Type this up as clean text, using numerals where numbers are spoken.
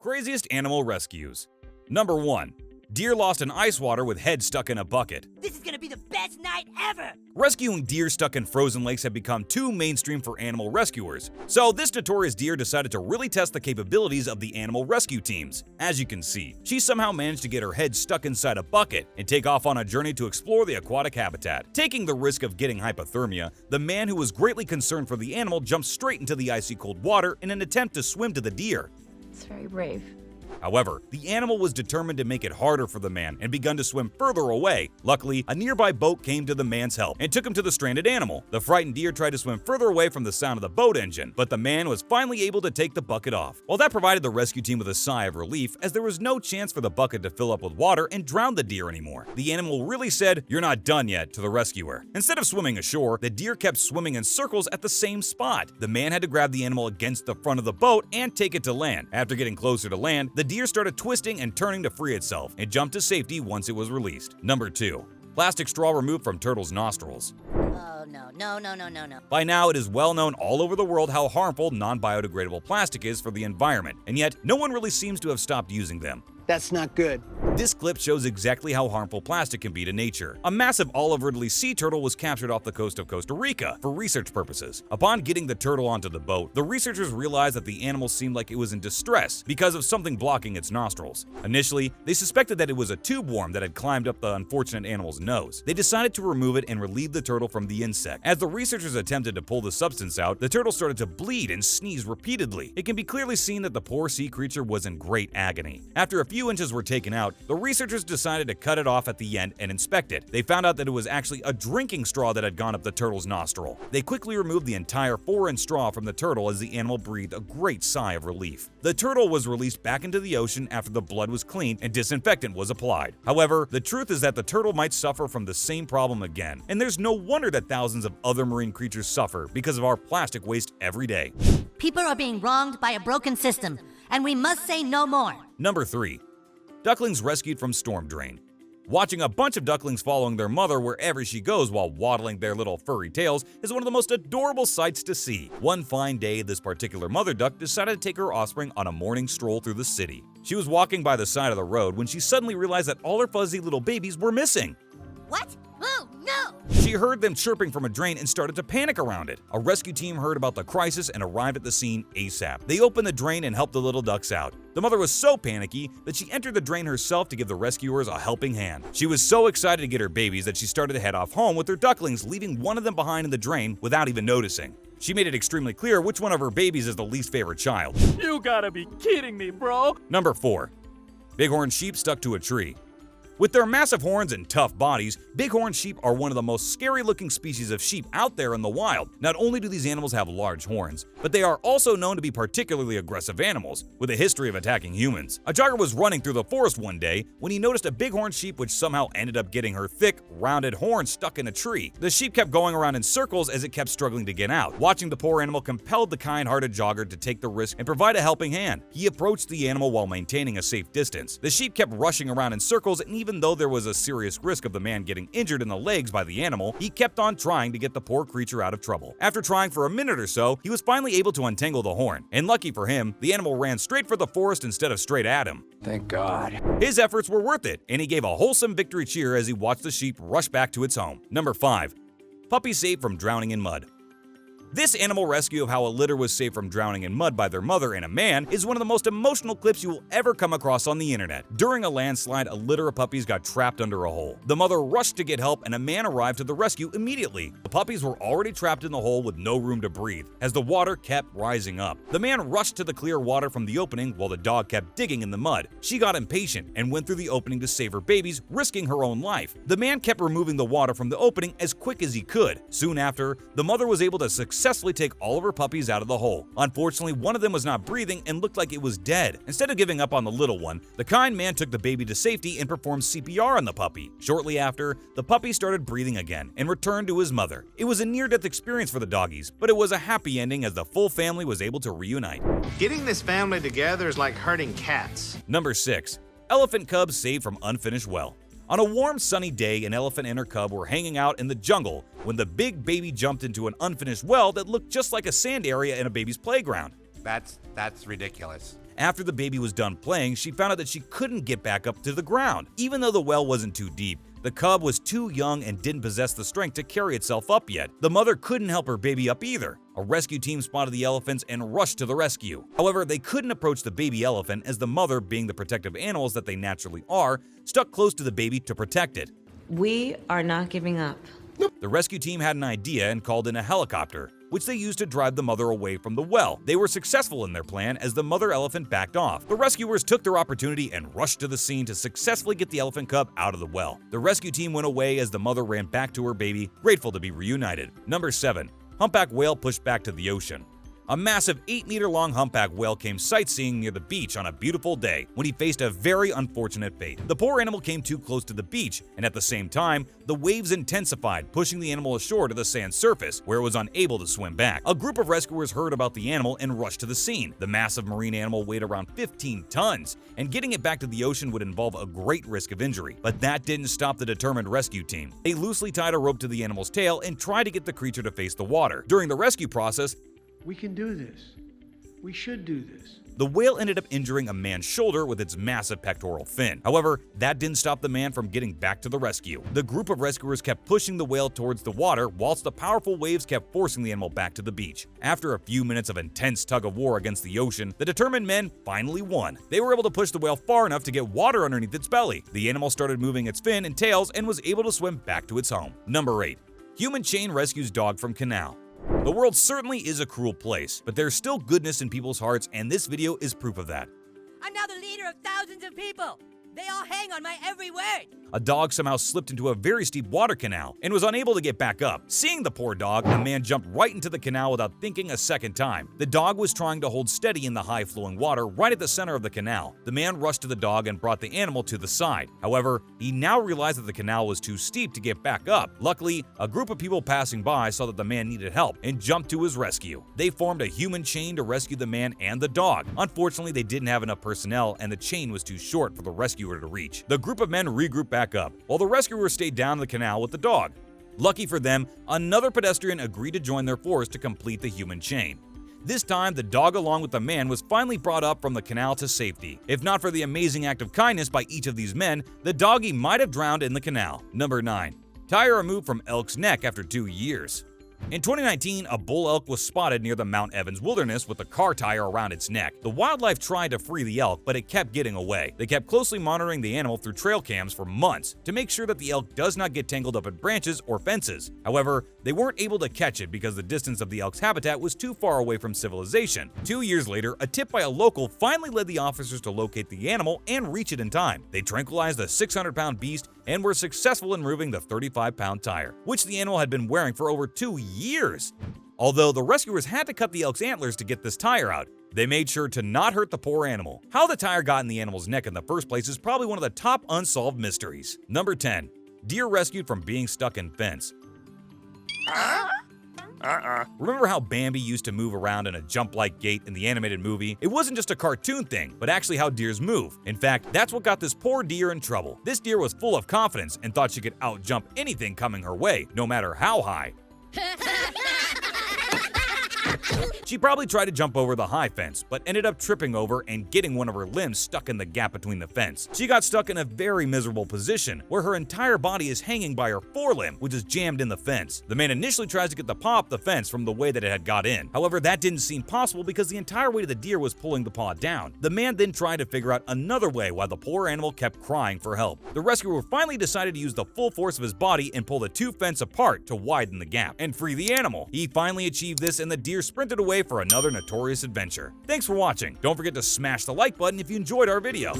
Craziest animal rescues. Number 1. Deer lost in ice water with head stuck in a bucket. This is gonna be the best night ever! Rescuing deer stuck in frozen lakes have become too mainstream for animal rescuers. So this notorious deer decided to really test the capabilities of the animal rescue teams. As you can see, she somehow managed to get her head stuck inside a bucket and take off on a journey to explore the aquatic habitat. Taking the risk of getting hypothermia, the man who was greatly concerned for the animal jumped straight into the icy cold water in an attempt to swim to the deer. It's very brave. However, the animal was determined to make it harder for the man and begun to swim further away. Luckily, a nearby boat came to the man's help and took him to the stranded animal. The frightened deer tried to swim further away from the sound of the boat engine, but the man was finally able to take the bucket off. While that provided the rescue team with a sigh of relief, as there was no chance for the bucket to fill up with water and drown the deer anymore. The animal really said, "You're not done yet," to the rescuer. Instead of swimming ashore, the deer kept swimming in circles at the same spot. The man had to grab the animal against the front of the boat and take it to land. After getting closer to land, the deer started twisting and turning to free itself and jumped to safety once it was released. Number 2. Plastic straw removed from turtle's nostrils. Oh no. By now, it is well known all over the world how harmful non-biodegradable plastic is for the environment, and yet no one really seems to have stopped using them. That's not good. This clip shows exactly how harmful plastic can be to nature. A massive olive ridley sea turtle was captured off the coast of Costa Rica for research purposes. Upon getting the turtle onto the boat, the researchers realized that the animal seemed like it was in distress because of something blocking its nostrils. Initially, they suspected that it was a tube worm that had climbed up the unfortunate animal's nose. They decided to remove it and relieve the turtle from the insect. As the researchers attempted to pull the substance out, the turtle started to bleed and sneeze repeatedly. It can be clearly seen that the poor sea creature was in great agony. After a few inches were taken out, the researchers decided to cut it off at the end and inspect it. They found out that it was actually a drinking straw that had gone up the turtle's nostril. They quickly removed the entire 4-inch straw from the turtle as the animal breathed a great sigh of relief. The turtle was released back into the ocean after the blood was cleaned and disinfectant was applied. However, the truth is that the turtle might suffer from the same problem again, and there's no wonder that thousands of other marine creatures suffer because of our plastic waste every day. People are being wronged by a broken system, and we must say no more. Number 3. Ducklings rescued from storm drain. Watching a bunch of ducklings following their mother wherever she goes while waddling their little furry tails is one of the most adorable sights to see. One fine day, this particular mother duck decided to take her offspring on a morning stroll through the city. She was walking by the side of the road when she suddenly realized that all her fuzzy little babies were missing. What? Oh no! She heard them chirping from a drain and started to panic around it. A rescue team heard about the crisis and arrived at the scene ASAP. They opened the drain and helped the little ducks out. The mother was so panicky that she entered the drain herself to give the rescuers a helping hand. She was so excited to get her babies that she started to head off home with her ducklings, leaving one of them behind in the drain without even noticing. She made it extremely clear which one of her babies is the least favorite child. You gotta be kidding me, bro! Number 4. Bighorn sheep stuck to a tree. With their massive horns and tough bodies, bighorn sheep are one of the most scary-looking species of sheep out there in the wild. Not only do these animals have large horns, but they are also known to be particularly aggressive animals, with a history of attacking humans. A jogger was running through the forest one day when he noticed a bighorn sheep which somehow ended up getting her thick, rounded horn stuck in a tree. The sheep kept going around in circles as it kept struggling to get out. Watching the poor animal compelled the kind-hearted jogger to take the risk and provide a helping hand. He approached the animal while maintaining a safe distance. The sheep kept rushing around in circles, and even though there was a serious risk of the man getting injured in the legs by the animal, he kept on trying to get the poor creature out of trouble. After trying for a minute or so, he was finally able to untangle the horn, and lucky for him, the animal ran straight for the forest instead of straight at him. Thank God. His efforts were worth it, and he gave a wholesome victory cheer as he watched the sheep rush back to its home. Number 5. Puppy saved from drowning in mud. This animal rescue of how a litter was saved from drowning in mud by their mother and a man is one of the most emotional clips you will ever come across on the internet. During a landslide, a litter of puppies got trapped under a hole. The mother rushed to get help and a man arrived to the rescue immediately. The puppies were already trapped in the hole with no room to breathe, as the water kept rising up. The man rushed to the clear water from the opening while the dog kept digging in the mud. She got impatient and went through the opening to save her babies, risking her own life. The man kept removing the water from the opening as quick as he could. Soon after, the mother was able to successfully take all of her puppies out of the hole. Unfortunately, one of them was not breathing and looked like it was dead. Instead of giving up on the little one, the kind man took the baby to safety and performed CPR on the puppy. Shortly after, the puppy started breathing again and returned to his mother. It was a near-death experience for the doggies, but it was a happy ending as the full family was able to reunite. Getting this family together is like herding cats. Number 6. Elephant cubs saved from unfinished well. On a warm, sunny day, an elephant and her cub were hanging out in the jungle when the big baby jumped into an unfinished well that looked just like a sand area in a baby's playground. That's ridiculous. After the baby was done playing, she found out that she couldn't get back up to the ground. Even though the well wasn't too deep, the cub was too young and didn't possess the strength to carry itself up yet. The mother couldn't help her baby up either. A rescue team spotted the elephants and rushed to the rescue. However, they couldn't approach the baby elephant as the mother, being the protective animals that they naturally are, stuck close to the baby to protect it. We are not giving up. The rescue team had an idea and called in a helicopter, which they used to drive the mother away from the well. They were successful in their plan as the mother elephant backed off. The rescuers took their opportunity and rushed to the scene to successfully get the elephant cub out of the well. The rescue team went away as the mother ran back to her baby, grateful to be reunited. Number 7. Humpback whale pushed back to the ocean. A massive 8-meter-long humpback whale came sightseeing near the beach on a beautiful day when he faced a very unfortunate fate. The poor animal came too close to the beach, and at the same time, the waves intensified, pushing the animal ashore to the sand surface, where it was unable to swim back. A group of rescuers heard about the animal and rushed to the scene. The massive marine animal weighed around 15 tons, and getting it back to the ocean would involve a great risk of injury. But that didn't stop the determined rescue team. They loosely tied a rope to the animal's tail and tried to get the creature to face the water. During the rescue process, We can do this. We should do this. the whale ended up injuring a man's shoulder with its massive pectoral fin. However, that didn't stop the man from getting back to the rescue. The group of rescuers kept pushing the whale towards the water whilst the powerful waves kept forcing the animal back to the beach. After a few minutes of intense tug-of-war against the ocean, the determined men finally won. They were able to push the whale far enough to get water underneath its belly. The animal started moving its fin and tails and was able to swim back to its home. Number 8. Human chain rescues dog from canal. The world certainly is a cruel place, but there's still goodness in people's hearts, and this video is proof of that. I'm now the leader of thousands of people. They all hang on my every word. A dog somehow slipped into a very steep water canal and was unable to get back up. Seeing the poor dog, the man jumped right into the canal without thinking a second time. The dog was trying to hold steady in the high-flowing water right at the center of the canal. The man rushed to the dog and brought the animal to the side. However, he now realized that the canal was too steep to get back up. Luckily, a group of people passing by saw that the man needed help and jumped to his rescue. They formed a human chain to rescue the man and the dog. Unfortunately, they didn't have enough personnel and the chain was too short for the rescuer to reach. The group of men regrouped back up, while the rescuer stayed down the canal with the dog. Lucky for them, another pedestrian agreed to join their force to complete the human chain. This time, the dog along with the man was finally brought up from the canal to safety. If not for the amazing act of kindness by each of these men, the doggy might have drowned in the canal. Number 9. Tire removed from elk's neck after 2 years. In 2019, a bull elk was spotted near the Mount Evans wilderness with a car tire around its neck. The wildlife tried to free the elk, but it kept getting away. They kept closely monitoring the animal through trail cams for months to make sure that the elk does not get tangled up in branches or fences. However, they weren't able to catch it because the distance of the elk's habitat was too far away from civilization. 2 years later, a tip by a local finally led the officers to locate the animal and reach it in time. They tranquilized the 600-pound beast and were successful in removing the 35-pound tire, which the animal had been wearing for over 2 years. Although the rescuers had to cut the elk's antlers to get this tire out, they made sure to not hurt the poor animal. How the tire got in the animal's neck in the first place is probably one of the top unsolved mysteries. Number 10. Deer rescued from being stuck in fence. Remember how Bambi used to move around in a jump-like gait in the animated movie? It wasn't just a cartoon thing, but actually how deers move. In fact, that's what got this poor deer in trouble. This deer was full of confidence and thought she could out-jump anything coming her way, no matter how high. She probably tried to jump over the high fence, but ended up tripping over and getting one of her limbs stuck in the gap between the fence. She got stuck in a very miserable position, where her entire body is hanging by her forelimb, which is jammed in the fence. The man initially tries to get the paw up the fence from the way that it had got in. However, that didn't seem possible because the entire weight of the deer was pulling the paw down. The man then tried to figure out another way while the poor animal kept crying for help. The rescuer finally decided to use the full force of his body and pull the two fences apart to widen the gap and free the animal. He finally achieved this and the deer sprinted away for another notorious adventure. Thanks for watching. Don't forget to smash the like button if you enjoyed our video.